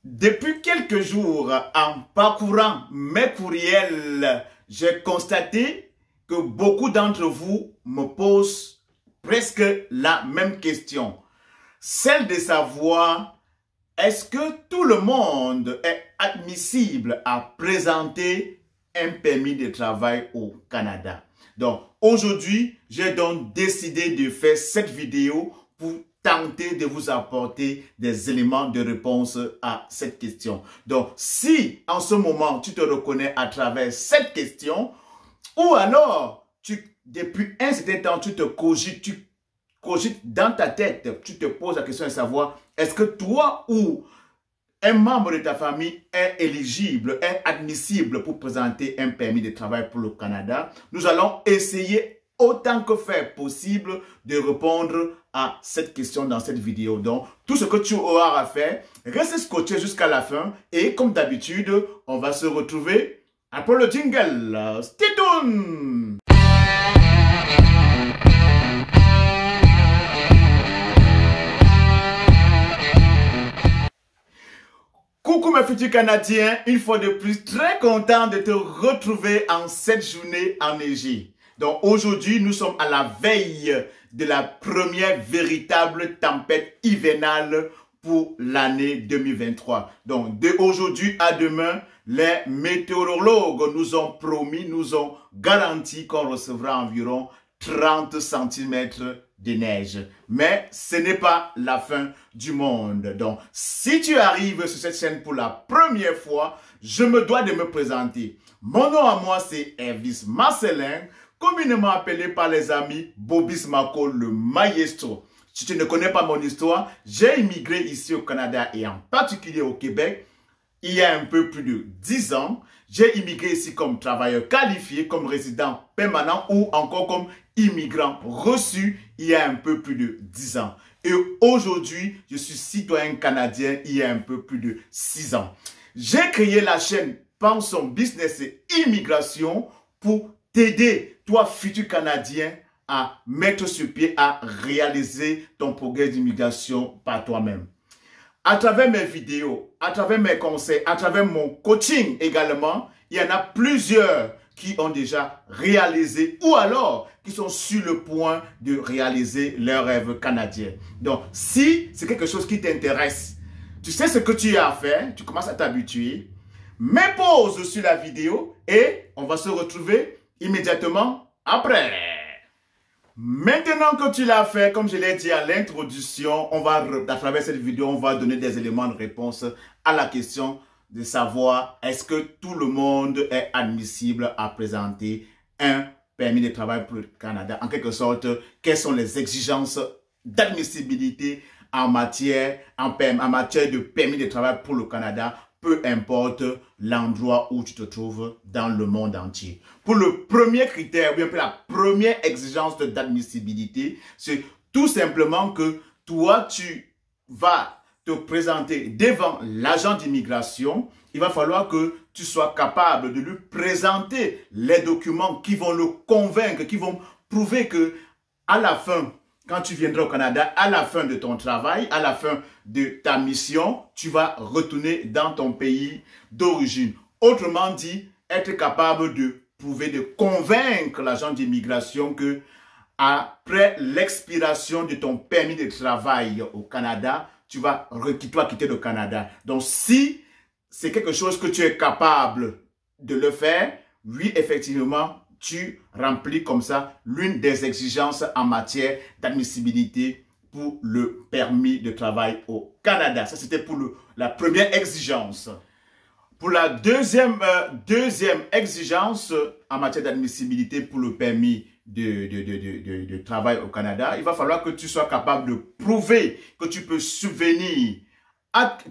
Depuis quelques jours, en parcourant mes courriels, j'ai constaté que beaucoup d'entre vous me posent presque la même question. Celle de savoir, est-ce que tout le monde est admissible à présenter un permis de travail au Canada? Donc, aujourd'hui, j'ai donc décidé de faire cette vidéo pour tenter de vous apporter des éléments de réponse à cette question. Donc, si en ce moment, tu te reconnais à travers cette question, ou alors, depuis un certain temps, tu cogites dans ta tête, tu te poses la question de savoir, est-ce que toi ou un membre de ta famille est éligible, est admissible pour présenter un permis de travail pour le Canada? Nous allons essayer autant que faire possible de répondre à cette question dans cette vidéo. Donc, tout ce que tu auras à faire, reste scotché jusqu'à la fin et comme d'habitude, on va se retrouver après le jingle. Stay tuned! Coucou mes futurs Canadiens, une fois de plus, très content de te retrouver en cette journée enneigée. Donc aujourd'hui, nous sommes à la veille de la première véritable tempête hivernale pour l'année 2023. Donc d'aujourd'hui à demain, les météorologues nous ont promis, nous ont garanti qu'on recevra environ 30 cm de neige. Mais ce n'est pas la fin du monde. Donc, si tu arrives sur cette chaîne pour la première fois, je me dois de me présenter. Mon nom à moi, c'est Elvis Marcelin, communément appelé par les amis Bobis Mako, le maestro. Si tu ne connais pas mon histoire, j'ai immigré ici au Canada et en particulier au Québec il y a un peu plus de 10 ans. J'ai immigré ici comme travailleur qualifié, comme résident permanent ou encore comme immigrant reçu il y a un peu plus de 10 ans. Et aujourd'hui, je suis citoyen canadien il y a un peu plus de 6 ans. J'ai créé la chaîne Pension Business et Immigration pour t'aider, toi futur Canadien, à mettre sur pied, à réaliser ton progrès d'immigration par toi-même. À travers mes vidéos, à travers mes conseils, à travers mon coaching également, il y en a plusieurs qui ont déjà réalisé ou alors qui sont sur le point de réaliser leur rêve canadien. Donc, si c'est quelque chose qui t'intéresse, tu sais ce que tu as à faire, tu commences à t'habituer, mets pause sur la vidéo et on va se retrouver immédiatement après. Maintenant que tu l'as fait, comme je l'ai dit à l'introduction, à travers cette vidéo, on va donner des éléments de réponse à la question de savoir est-ce que tout le monde est admissible à présenter un permis de travail pour le Canada. En quelque sorte, quelles sont les exigences d'admissibilité en matière de permis de travail pour le Canada, peu importe l'endroit où tu te trouves dans le monde entier. Pour le premier critère, ou bien pour la première exigence d'admissibilité, c'est tout simplement que toi, tu vas te présenter devant l'agent d'immigration. Il va falloir que tu sois capable de lui présenter les documents qui vont le convaincre, qui vont prouver que à la fin, quand tu viendras au Canada, à la fin de ton travail, à la fin de ta mission, tu vas retourner dans ton pays d'origine. Autrement dit, être capable de prouver, de convaincre l'agent d'immigration que après l'expiration de ton permis de travail au Canada, tu vas quitter le Canada. Donc, si c'est quelque chose que tu es capable de le faire, oui, effectivement, tu remplis comme ça l'une des exigences en matière d'admissibilité pour le permis de travail au Canada. Ça, c'était pour la première exigence. Pour la deuxième exigence en matière d'admissibilité pour le permis de travail au Canada, il va falloir que tu sois capable de prouver que tu peux subvenir,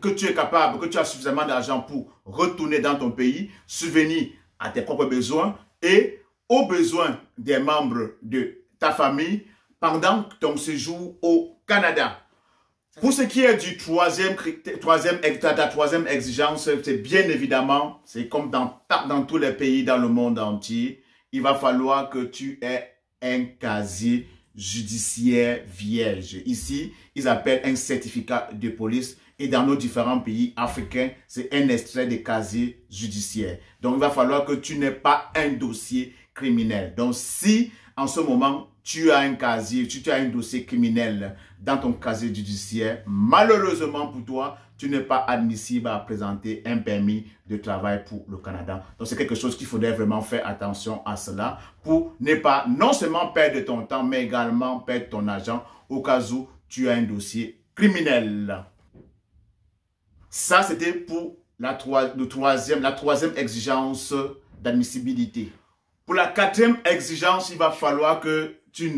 que tu es capable, que tu as suffisamment d'argent pour retourner dans ton pays, subvenir à tes propres besoins et aux besoins des membres de ta famille pendant ton séjour au Canada. Pour ce qui est du troisième exigence, c'est bien évidemment, c'est comme dans tous les pays dans le monde entier, il va falloir que tu aies un casier judiciaire vierge. Ici, ils appellent un certificat de police et dans nos différents pays africains, c'est un extrait de casier judiciaire. Donc, il va falloir que tu n'aies pas un dossier criminel. Donc, si en ce moment, tu as un casier, tu as un dossier criminel dans ton casier judiciaire, malheureusement pour toi, tu n'es pas admissible à présenter un permis de travail pour le Canada. Donc, c'est quelque chose qu'il faudrait vraiment faire attention à cela pour ne pas non seulement perdre ton temps, mais également perdre ton argent au cas où tu as un dossier criminel. Ça, c'était pour la troisième exigence d'admissibilité. Pour la quatrième exigence, il va falloir que tu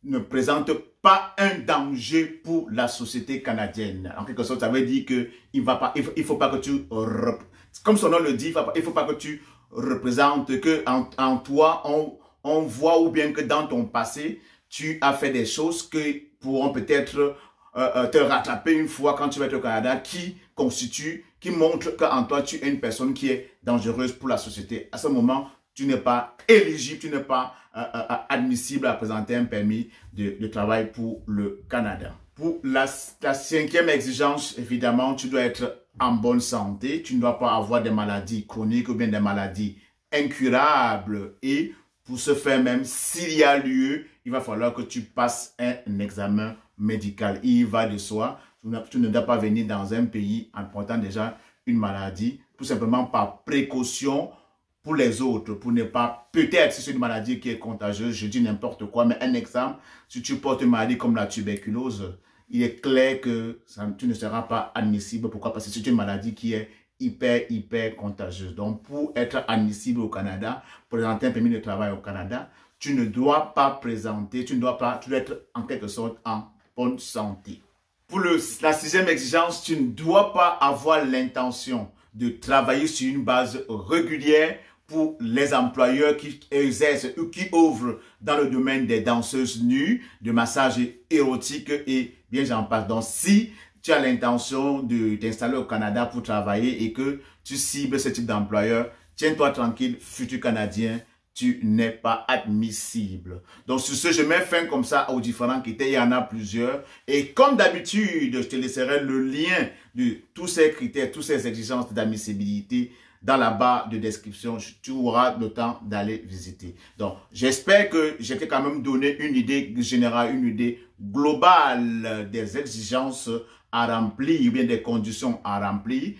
ne présentes pas un danger pour la société canadienne. En quelque sorte, ça veut dire que il faut pas que tu, comme son nom le dit, il faut pas que tu représentes que en toi, on voit ou bien que dans ton passé, tu as fait des choses qui pourront peut-être te rattraper une fois quand tu vas être au Canada, qui montre qu'en toi, tu es une personne qui est dangereuse pour la société. À ce moment, tu n'es pas éligible, tu n'es pas admissible à présenter un permis de travail pour le Canada. Pour la cinquième exigence, évidemment, tu dois être en bonne santé. Tu ne dois pas avoir des maladies chroniques ou bien des maladies incurables. Et pour ce faire même, s'il y a lieu, il va falloir que tu passes un examen médical. Il va de soi. Tu ne dois pas venir dans un pays en portant déjà une maladie, tout simplement par précaution pour les autres, pour ne pas, peut-être si c'est une maladie qui est contagieuse, je dis n'importe quoi, mais un exemple, si tu portes une maladie comme la tuberculose, il est clair que tu ne seras pas admissible. Pourquoi? Parce que c'est une maladie qui est hyper contagieuse. Donc, pour être admissible au Canada, pour présenter un permis de travail au Canada, tu ne dois pas présenter, tu dois être en quelque sorte en bonne santé. Pour la sixième exigence, tu ne dois pas avoir l'intention de travailler sur une base régulière pour les employeurs qui exercent ou qui ouvrent dans le domaine des danseuses nues, de massage érotique et bien j'en passe. Donc, si tu as l'intention de t'installer au Canada pour travailler et que tu cibles ce type d'employeur, tiens-toi tranquille, futur Canadien, tu n'es pas admissible. Donc, sur ce, je mets fin comme ça aux différents critères. Il y en a plusieurs. Et comme d'habitude, je te laisserai le lien de tous ces critères, toutes ces exigences d'admissibilité dans la barre de description. Tu auras le temps d'aller visiter. Donc, j'espère que j'ai quand même donné une idée générale, une idée globale des exigences à remplir ou bien des conditions à remplir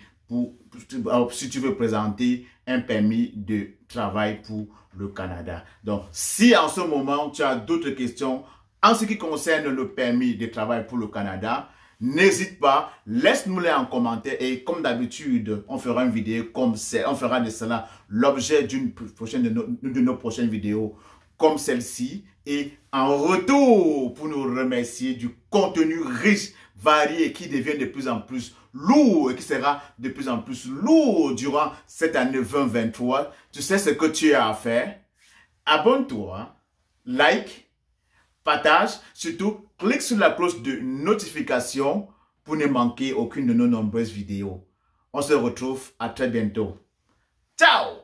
si tu veux présenter un permis de travail pour le Canada. Donc, si en ce moment tu as d'autres questions en ce qui concerne le permis de travail pour le Canada, n'hésite pas, laisse-nous-les en commentaire et comme d'habitude, on fera une vidéo comme celle, on fera de cela l'objet d'une de nos prochaines vidéos comme celle-ci. Et en retour, pour nous remercier du contenu riche, varié, qui devient de plus en plus lourd et qui sera de plus en plus lourd durant cette année 2023, tu sais ce que tu as à faire. Abonne-toi, like, partage, surtout clique sur la cloche de notification pour ne manquer aucune de nos nombreuses vidéos. On se retrouve à très bientôt. Ciao!